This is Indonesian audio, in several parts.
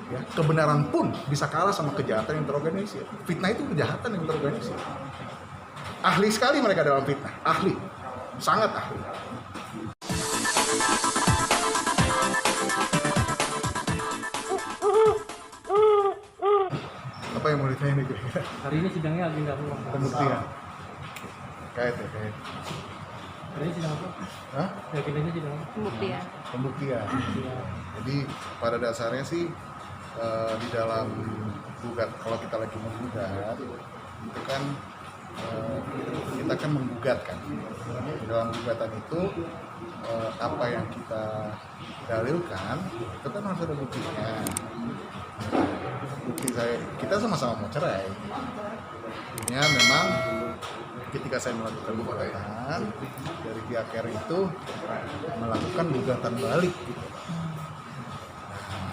Ya, kebenaran pun bisa kalah sama kejahatan yang terorganisir. Fitnah itu kejahatan yang terorganisir. Ahli sekali mereka dalam fitnah, ahli, sangat ahli. Apa yang mau ditanya nih kira-kira? Hari ini sidangnya agenda apa, Bang? Pembuktian. Kayak. Hari ini sidang apa? Hah? Agendanya sidang apa? Pembuktian. Pembuktian. Iya. Jadi pada dasarnya sih di dalam gugat, kalau kita lagi menggugat itu kan kita kan menggugat kan. Di dalam gugatan itu apa yang kita dalilkan itu kan harus ada buktinya. Bukti kita sama-sama mau cerai. Ya memang ketika saya melakukan gugatan dari pihak R itu melakukan gugatan balik gitu.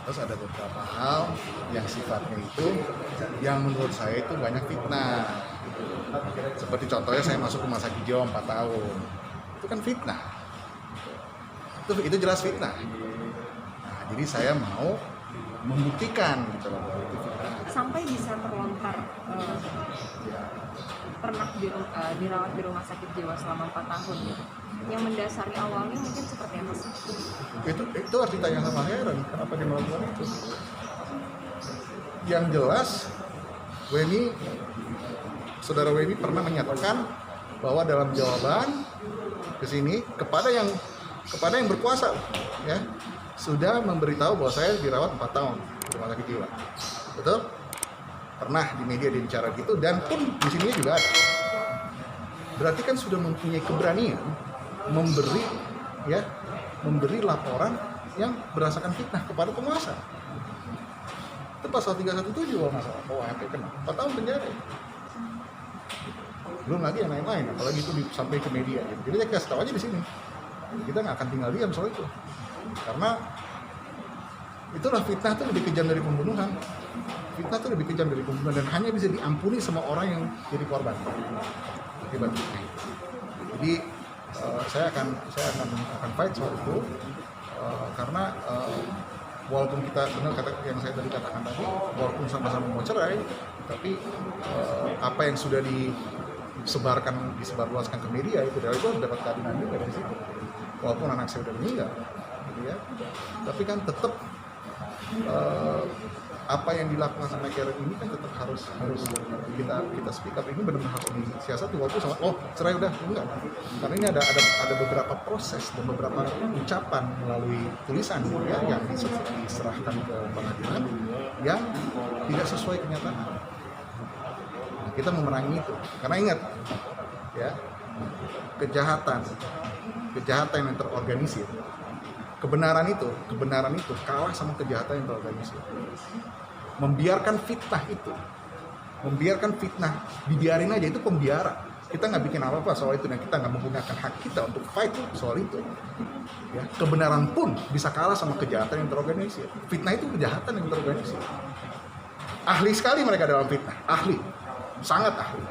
Terus ada beberapa hal yang sifatnya itu yang menurut saya itu banyak fitnah. Seperti contohnya saya masuk rumah sakit jiwa 4 tahun. Itu kan fitnah. Itu jelas fitnah. Nah, jadi saya mau membuktikan gitu loh. Sampai bisa terlontar pernah dirawat di rumah sakit jiwa selama 4 tahun. Yang mendasari awalnya mungkin seperti apa sih? Itu harus ditanya sama Heran, kenapa dia melakukan itu. Yang jelas, saudara Weni pernah menyatakan bahwa dalam jawaban ke sini kepada yang berkuasa, ya, sudah memberitahu bahwa saya dirawat 4 tahun di rumah sakit jiwa. Betul? Pernah di media dia bicara gitu, dan pun di sini juga ada. Berarti kan sudah mempunyai keberanian memberi laporan yang berdasarkan fitnah kepada penguasa. Itu pasal 317 kalau nggak salah, OHP kena 4 tahun penjara. Belum lagi yang lain-lain, apalagi itu sampai ke media. Jadi saya kasih tahu aja di sini, kita nggak akan tinggal diam soal itu, karena itulah fitnah itu lebih kejam dari pembunuhan. Fitnah itu lebih kejam dari pembunuhan dan hanya bisa diampuni sama orang yang jadi korban akibat fitnah. Jadi saya akan fight soal itu karena walaupun kita benar kata yang saya tadi katakan tadi, walaupun sama-sama mau cerai, tapi apa yang sudah disebarluaskan ke media itu harus dapat keadilan juga dari situ. Walaupun anak saya sudah meninggal, gitu ya, tapi kan tetap apa yang dilakukan sama Karen ini kan tetap harus kita speak up. Ini benar-benar harus disiasati. Walaupun sama cerai udah enggak, karena ini ada beberapa proses dan beberapa ucapan melalui tulisan ya, yang diserahkan ke pengadilan yang tidak sesuai kenyataan. Nah, kita memerangi itu karena ingat ya, kejahatan yang terorganisir, kebenaran itu kalah sama kejahatan yang terorganisir. Membiarkan fitnah, dibiarin aja, itu pembiaran. Kita nggak bikin apa-apa soal itu dan kita nggak menggunakan hak kita untuk fight soal itu. Ya, kebenaran pun bisa kalah sama kejahatan yang terorganisir. Fitnah itu kejahatan yang terorganisir. Ahli sekali mereka dalam fitnah, ahli, sangat ahli.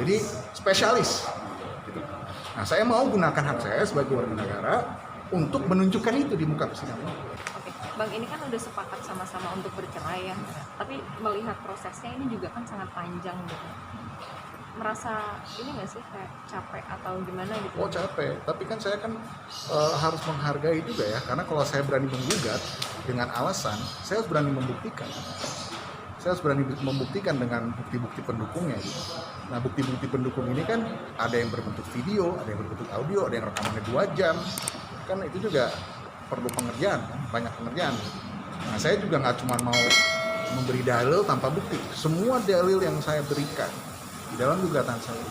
Jadi spesialis. Nah, saya mau gunakan hak saya sebagai warga negara untuk menunjukkan itu di muka persidangan. Oke, Bang, ini kan udah sepakat sama-sama untuk bercerai ya, tapi melihat prosesnya ini juga kan sangat panjang gitu. Merasa ini nggak sih kayak capek atau gimana gitu? Oh, capek, tapi kan saya kan harus menghargai juga ya, karena kalau saya berani menggugat dengan alasan, saya harus berani membuktikan. Saya harus berani membuktikan dengan bukti-bukti pendukungnya gitu. Nah, bukti-bukti pendukung ini kan ada yang berbentuk video, ada yang berbentuk audio, ada yang rekamannya 2 jam. Kan itu juga perlu pengerjaan, kan? Banyak pengerjaan. Nah, saya juga nggak cuma mau memberi dalil tanpa bukti. Semua dalil yang saya berikan di dalam gugatan saya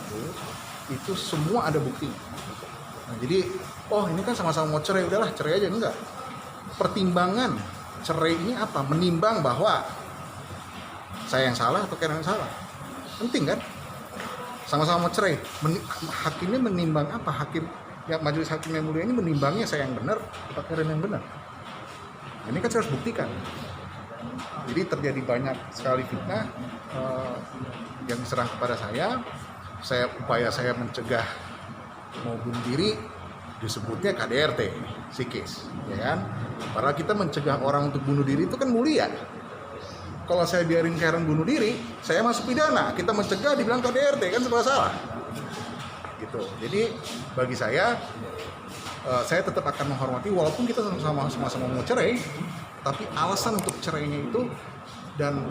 itu semua ada buktinya. Nah, jadi, ini kan sama-sama mau cerai, udahlah cerai aja, enggak. Pertimbangan cerai ini apa? Menimbang bahwa saya yang salah atau Karen yang salah. Penting kan? Sama-sama mau cerai. Hakimnya menimbang apa? Majelis hakim yang mulia ini menimbangnya saya yang benar atau Karen yang benar. Ini kan saya harus buktikan. Jadi terjadi banyak sekali fitnah yang diserang kepada saya. Upaya saya mencegah mau bunuh diri disebutnya KDRT. psikis, ya kan? Padahal kita mencegah orang untuk bunuh diri itu kan mulia. Kalau saya biarin Karen bunuh diri, saya masuk pidana. Kita mencegah dibilang KDRT kan serba salah. Gitu. Jadi bagi saya tetap akan menghormati walaupun kita sama-sama mau cerai, tapi alasan untuk cerainya itu dan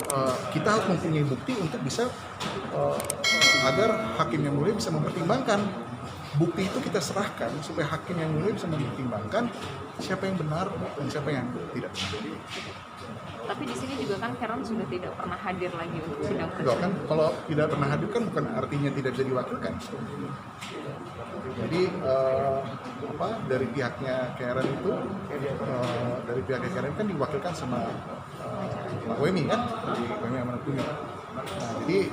kita harus mempunyai bukti untuk bisa agar hakim yang mulia bisa mempertimbangkan. Bukti itu kita serahkan supaya hakim yang mulia bisa mempertimbangkan siapa yang benar dan siapa yang tidak. Tapi di sini juga kan Karen sudah tidak pernah hadir lagi untuk sidang Enggak kan, kalau tidak pernah hadir kan bukan artinya tidak bisa diwakilkan. Jadi dari pihaknya Karen itu kan diwakilkan sama Pak Wemi kan, dari Wemi Amanatbumi. Nah, jadi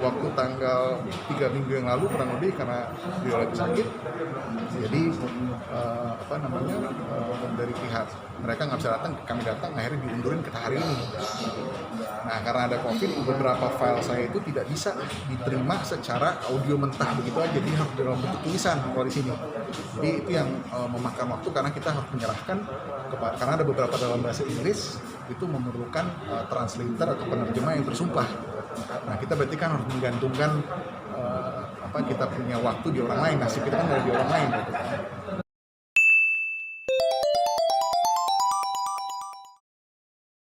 waktu tanggal 3 minggu yang lalu kurang lebih karena beliau lagi sakit, jadi dari pihak mereka nggak bisa datang, kami datang, akhirnya diundurin ke hari ini. Nah, karena ada COVID, beberapa file saya itu tidak bisa diterima secara audio mentah begitu aja, jadi harus dalam bentuk tulisan kalau di sini. Jadi itu yang memakan waktu karena kita harus menyerahkan karena ada beberapa dalam bahasa Inggris itu memerlukan translator atau penerjemah yang tersumpah. Nah, kita berarti kan harus menggantungkan kita punya waktu di orang lain, nasib kita kan dari di orang lain gitu kan.